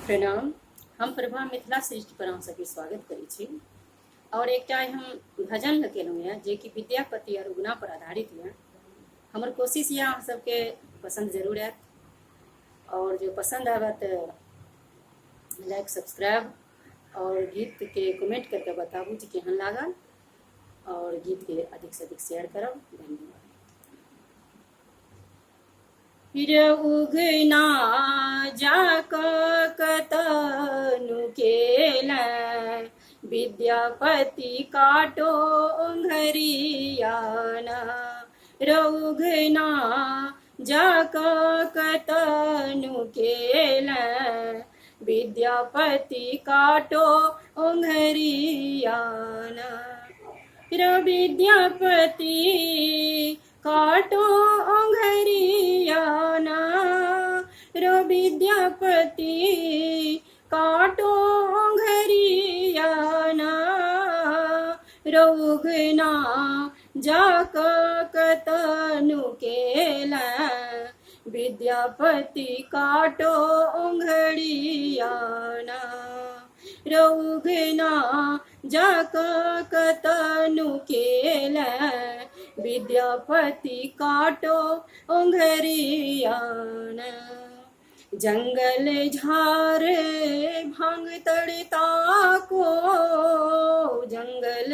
प्रणाम। हम प्रभा मिथिला सृष्टि पर अहाँ सबके स्वागत करै छी। और एकटा हम भजन केलहुँ यऽ जे कि विद्यापति और उगना पर आधारित यऽ। हमर कोशिश यऽ अहाँ सबके पसंद जरूर आयत, और जो पसंद आवे तो लाइक सब्सक्राइब और गीत के कमेंट करके बताबू जे केहन लागल, और गीत के अधिक से अधिक शेयर करब। धन्यवाद। फिर उगना जाक कतनु केलै, विद्यापति काटो ओंघरियाना। उगना जाक कतनु केलै, विद्यापति काटो ओंघरियाना। विद्यापति काटो ओंघरियाना, विद्यापति काटो ओंघरियाना। उगना जाक कतनु केलै, विद्यापति काटो ओंघरियाना। उगना जाक कतनु केलै, विद्यापति काटो ओंघरियाना। जंगल झारे भांग तड़ता को, जंगल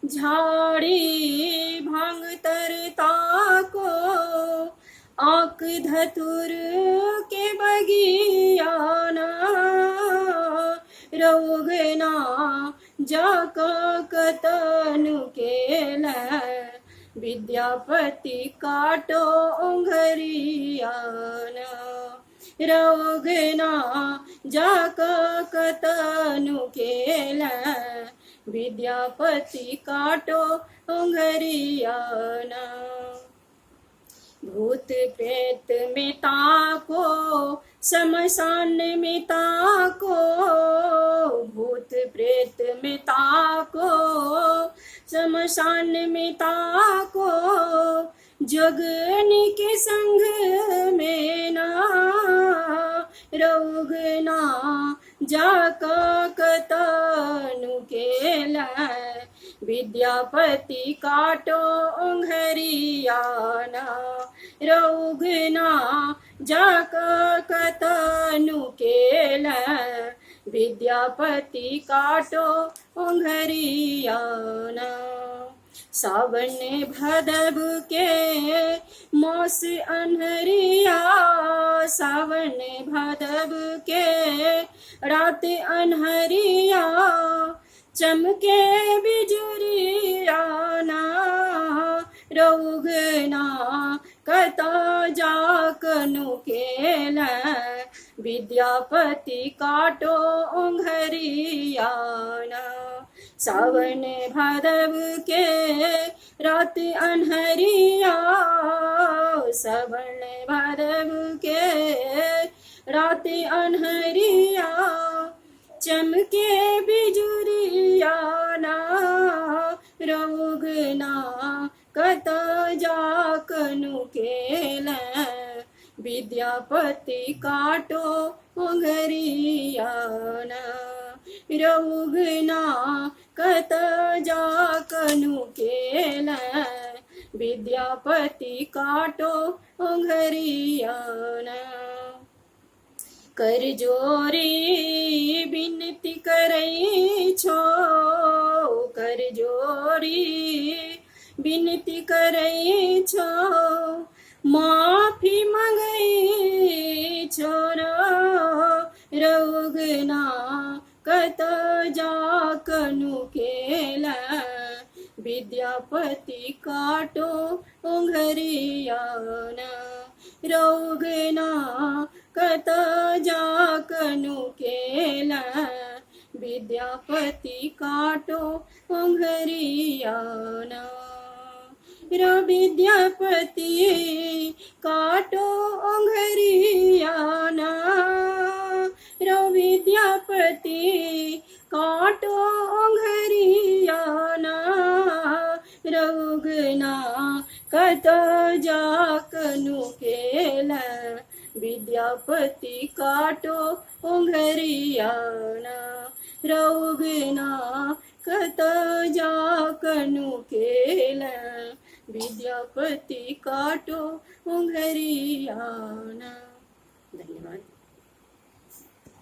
झाड़ी भांग तरता को। आक धतुर के बगियाना, उगना जाक कतनु केलै, विद्यापति काटो ओंघरियाना। उगना जाक कतनु केलै, विद्यापति काटो ओंघरियाना। भूत प्रेत में ताको, शमशान में ताको। भूत प्रेत में ताको, शमशान में ताको। जोगनी के संग में ना, उगना जाक कतनु केलै, विद्यापति काटो ओंघरियाना। उगना जाक कतनु केलै, विद्यापति काटो ओंघरियाना। सावन भदब के मौस अन्हरिया, सावन भदब के रात अन्हरिया। चमके बिजुरियाना, उगना कत जाकनु केलै, विद्यापति काटो ओंघरियाना। सावन भदब के रात अन्हरिया, सावन भदब के रात अन्हरिया। चमके बिजुरियाना, उगना कत जाकनु केलै, विद्यापति काटो ओंघरियाना। उगना कत जाकनु केलै, विद्यापति काटो ओंघरियाना। कर जोरी विनती करै छो, कर जोरी विनती करै छो। माफी मंगै छो, उगना कत जाकनु केलै, विद्यापति काटो ओंघरियाना। उगना कत जाकनु केलै, विद्यापति काटो ओंघरियाना। विद्यापति काटो ओंघरियाना। विद्यापति काटो ओंघरियाना। उगना कत जाकनु केलै, विद्यापति काटो उंगरियाना रौगना कत जाकनु खेल विद्यापति काटो उंगरियाना। धन्यवाद।